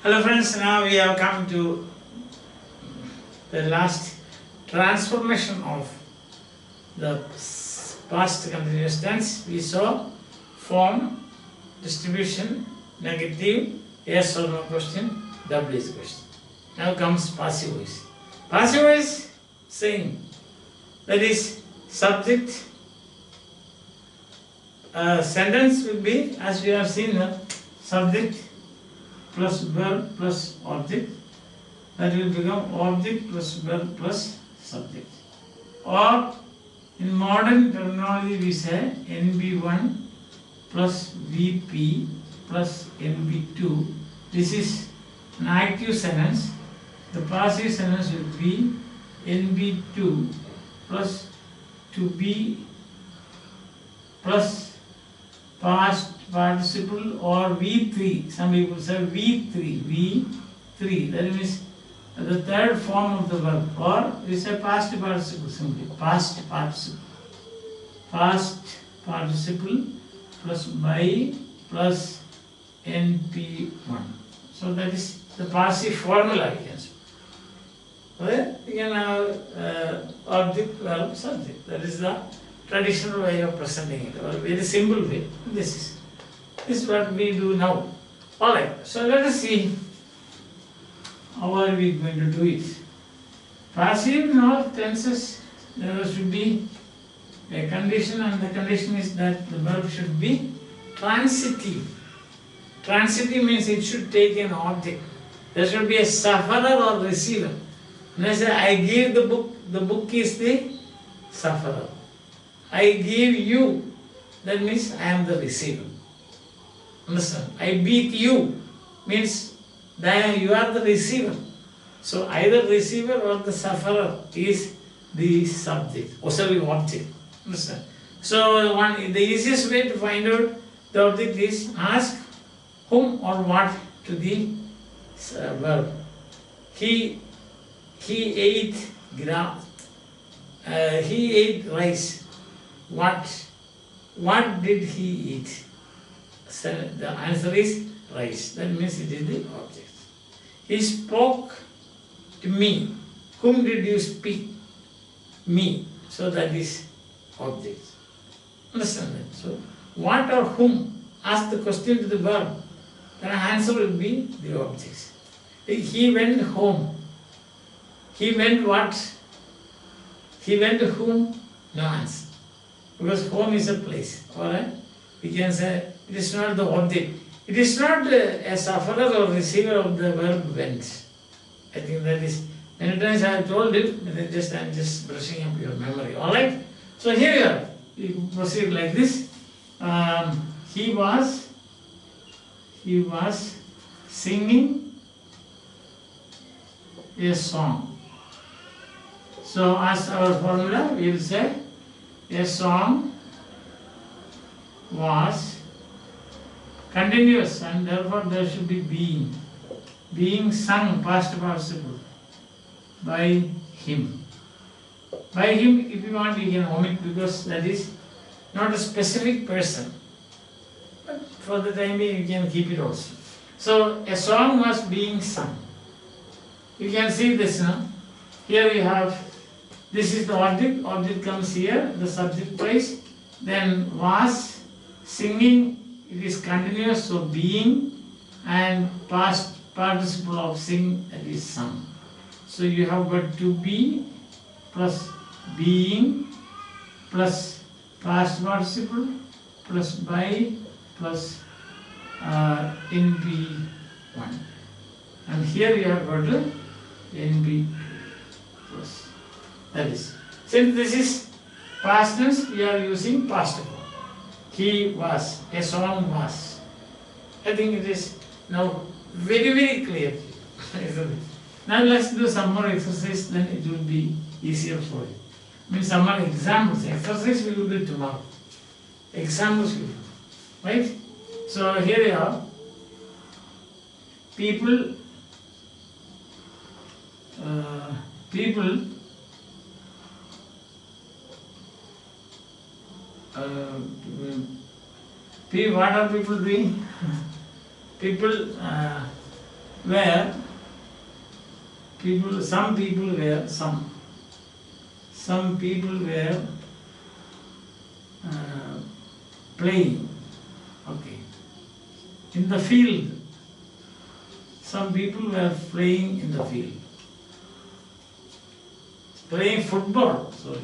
Hello friends, now we have come to the last transformation of the past continuous tense. We saw form, distribution, negative, yes or no question, W is question. Now comes passive voice. Passive voice saying, that is subject, sentence will be, as we have seen, subject plus verb plus object, that will become object plus verb plus subject. Or in modern terminology we say NB1 plus VP plus NB2. This is an active sentence. The passive sentence will be NB2 plus to be plus past participle or V3. Some people say V3. That means the third form of the verb. Or we say past participle simply. Past participle. Past participle plus by plus NP1. So that is the passive formula we can say. Okay? You can have object, verb, subject. That is the traditional way of presenting it, or a very simple way. This is what we do now. Alright, so let us see how are we going to do it. Passive in all tenses, there should be a condition, and the condition is that the verb should be transitive. Transitive means it should take an object. There should be a sufferer or receiver. When I say I give the book is the sufferer. I give you, that means I am the receiver. Understand? I beat you means that you are the receiver. So either receiver or the sufferer is the subject, or sorry, object. Understand? So the easiest way to find out the object is ask whom or what to the verb. He ate rice. What did he eat? So the answer is rice. That means it is the object. He spoke to me. Whom did you speak? Me. So that is object. Understand that? So what or whom? Ask the question to the verb. Then answer will be the objects. He went home. He went what? He went to whom? No answer. Because home is a place. Alright? We can say it is not the object. It is not a sufferer or receiver of the verb went. I think that is, many times I have told it, but I am just brushing up your memory. Alright? So here you proceed like this. He was singing a song. So as our formula, we will say a song was continuous, and therefore there should be being sung, past participle, by him. By him, if you want, you can omit, because that is not a specific person. But for the time being, you can keep it also. So a song was being sung. You can see this now. Here you have, this is the object comes here, the subject phrase, then was, singing, it is continuous, so being, and past participle of sing, that is sung. So you have got to be plus being plus past participle plus by plus NB1. And here you have got NB plus. That is, since this is past tense, we are using past form. He was, a song was. I think it is now very, very clear. Now let's do some more exercise, then it will be easier for you. I mean, some more examples. Exercise we will do tomorrow. Examples we will do. Right? So here you have people what are people doing? People where some people were playing, okay, in the field. Some people were playing in the field. Playing football, sorry.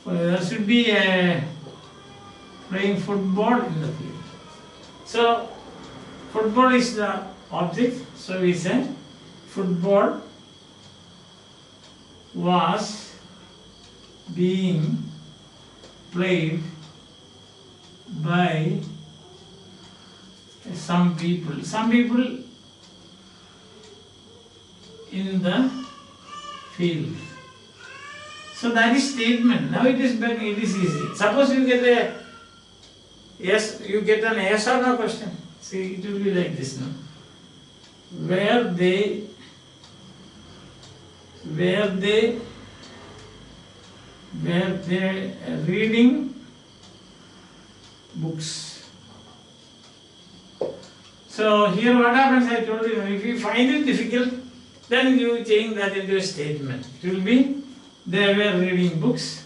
There should be a playing football in the field. So, football is the object, so we say football was being played by some people. Some people in the field. So that is statement. Now it is easy. Suppose you get an yes or no question. See, it will be like this now. Were they reading books? So here what happens, I told you, if you find it difficult, then you change that into a statement. It will be, they were reading books.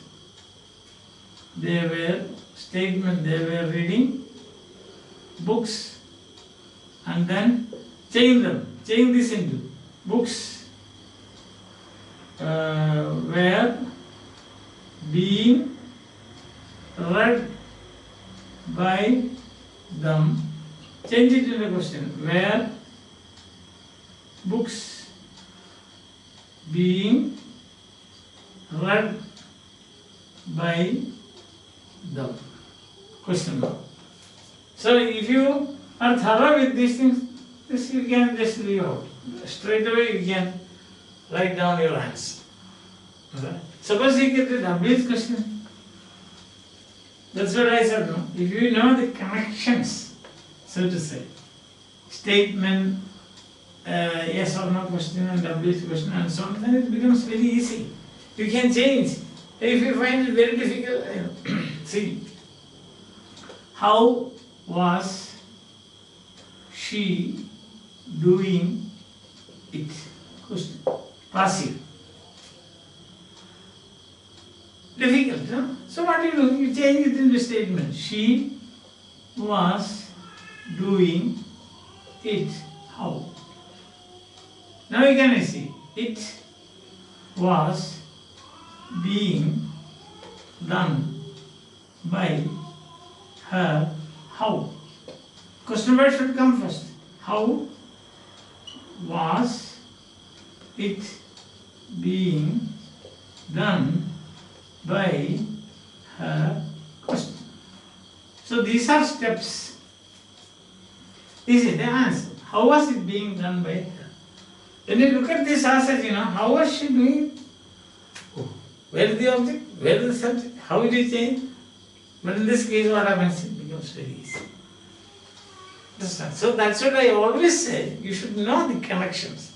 They were reading books. And then change them. Change this into books were being read by them. Change it into a question. Were books being read by them? Question mark. So if you are thorough with these things, this you can just leave out. Straight away you can write down your answer. Okay. Suppose you get the WH question. That's what I said, no? If you know the connections, so to say, statement, yes or no question and WH question and so on, then it becomes very easy. You can change. If you find it very difficult, see, how was she doing it? Question. Passive. Difficult, no? So what do? You change it in the statement. She was doing it. How? Now you can see. It was being done by her. How? Question mark should come first. How was it being done by her? Question. So these are steps. This is the answer. How was it being done by her? When you look at this answer, how was she doing it? Where is the object? Where is the subject? How will you change? But in this case, what happens? It becomes very easy. Understand? So that's what I always say. You should know the connections.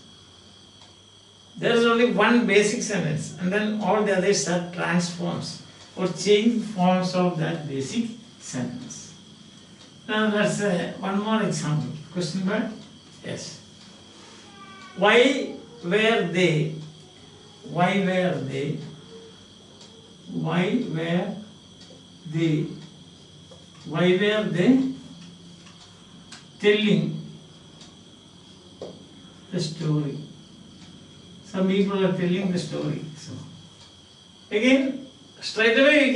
There is only one basic sentence, and then all the others are transforms or change forms of that basic sentence. Now let's one more example. Question mark? Yes. Why were they? Why were they? Why were they? Why were they telling the story? Some people are telling the story. So again, straight away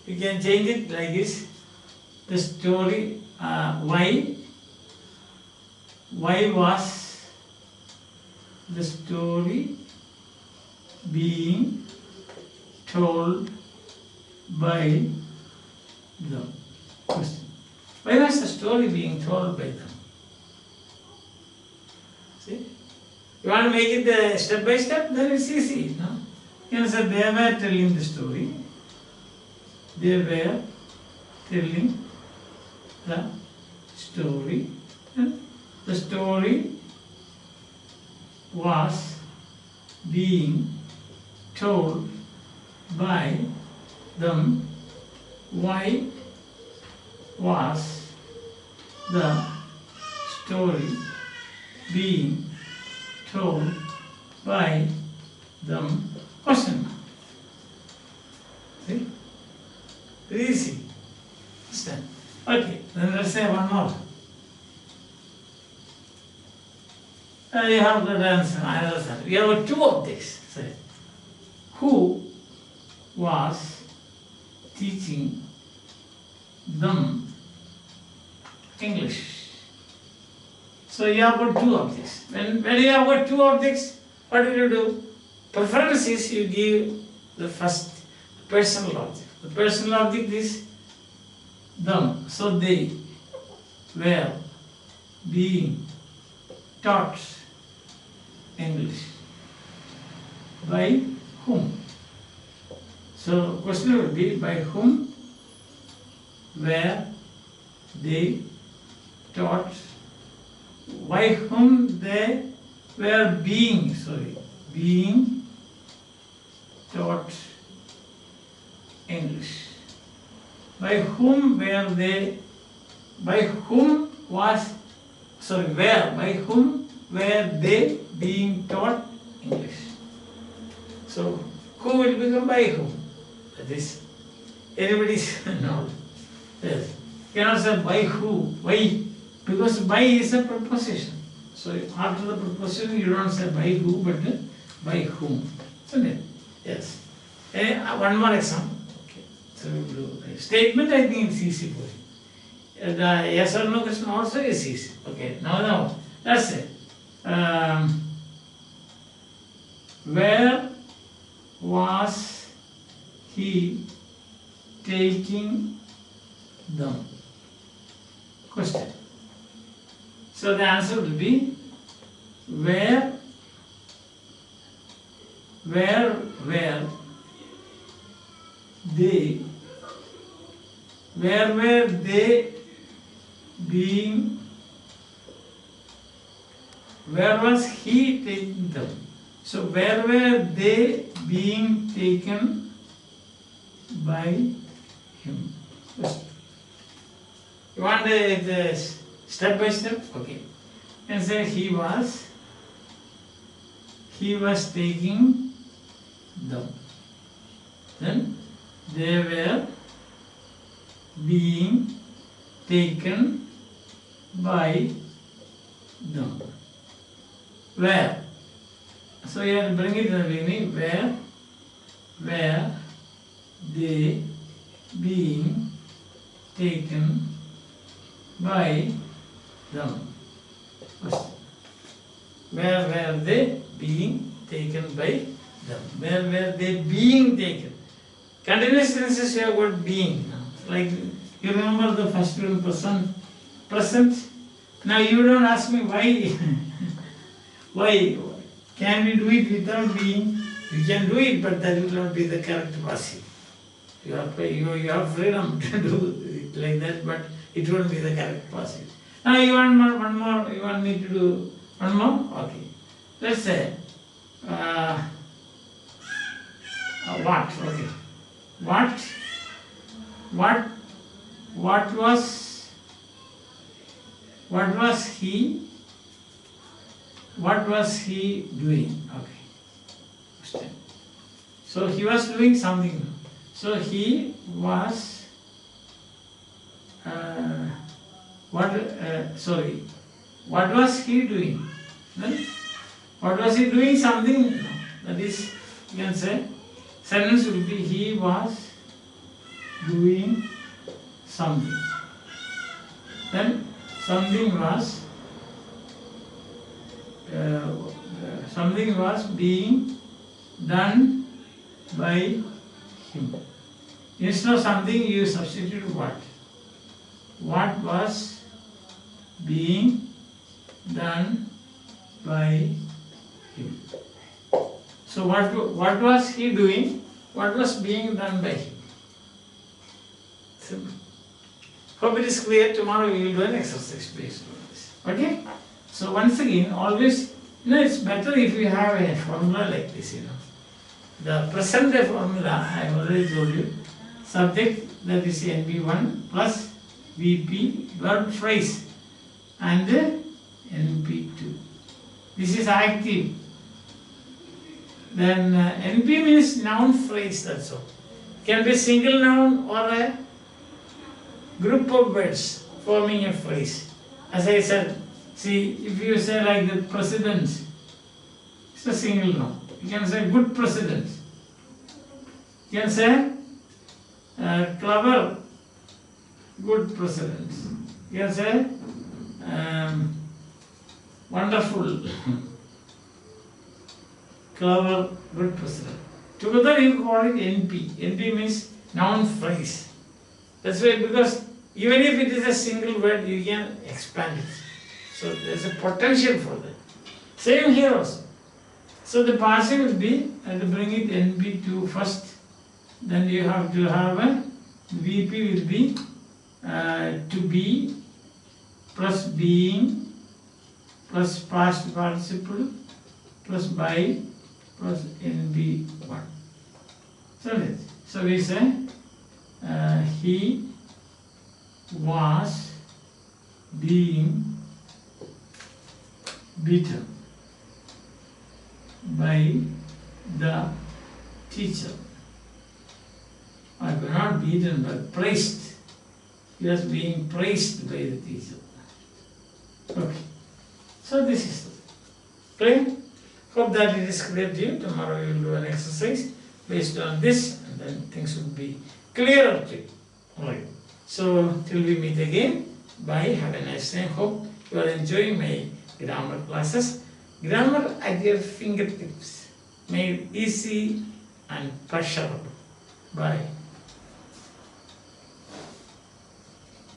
you can change it like this. The story. Why was the story being told by them? Question. Why was the story being told by them? See? You want to make it step by step, then it's easy. No? You know, so they were telling the story. They were telling the story. And the story was being told by them. Why was the story being told by them? Question mark. See? Very easy. Understand? Okay, then let's say one more. You have the answer. I understand. We have two of this. Say, who was teaching them English? So you have got two objects. When you have got two objects, what will you do? Preference is you give the first personal object. The personal object is them. So they were being taught English. By whom? So question would be, by whom were they taught? By whom they were being taught English. By whom were they? By whom were they being taught English? So who will become by whom? That is anybody's knowledge. Yes. You cannot say by who. Why? Because by is a preposition. So after the preposition you don't say by who but by whom. Isn't it? Yes. One more example. Okay. So we will do statement. I think it's easy for you. The yes or no question also is easy. Okay. Now let's say where was he taking them? Question. So the answer will be where were they being, where was he taking them? So where were they being taken by him? You want the step by step? Okay. And say he was taking them. Then they were being taken by them. Where? So you have to bring it in the beginning. Where were they being taken by them? Where were they being taken by them? Where were they being taken? Continuous tenses you have got being. Like you remember the first one present. Now you don't ask me why. Why? Can we do it without being? You can do it, but that will not be the correct passive. You have freedom to do it like that, but it won't be the correct passive. Now you want one more. You want me to do one more? Okay. Let's say what? Okay. What was he doing? Okay. So he was doing something. So he was what was he doing? Then what was he doing? Something. No. That is, you can say sentence will be he was doing something. Then something was being done by him. Instead of something you substitute what? What was being done by him? So what was he doing? What was being done by him? Simple. Hope it is clear. Tomorrow we will do an exercise based on this. Okay? So once again, always, it's better if you have a formula like this, The present day formula, I have already told you. Subject, that is NP1 plus VP, verb phrase, and NP2. This is active. Then NP means noun phrase, that's all. Can be single noun or a group of words forming a phrase. As I said, see, if you say like the president, it's a single noun. You can say good president. You can say clever, good president. You can say wonderful, clever, good president. Together you call it NP. NP means noun phrase. That's why, because even if it is a single word, you can expand it. So there's a potential for that. Same here also. So the passive will be, and to bring it NP2 first, then you have to have a VP will be to be plus being plus past participle plus by plus NP1. So we say he was being beaten by the teacher. I was not beaten but praised. He was being praised by the teacher. Okay. So this is clear. Hope that it is clear to you. Tomorrow we will do an exercise based on this, and then things will be clearer to you. Alright. So till we meet again, bye. Have a nice time. Hope you are enjoying my grammar classes. Grammar at your fingertips, made easy and pleasurable. Bye.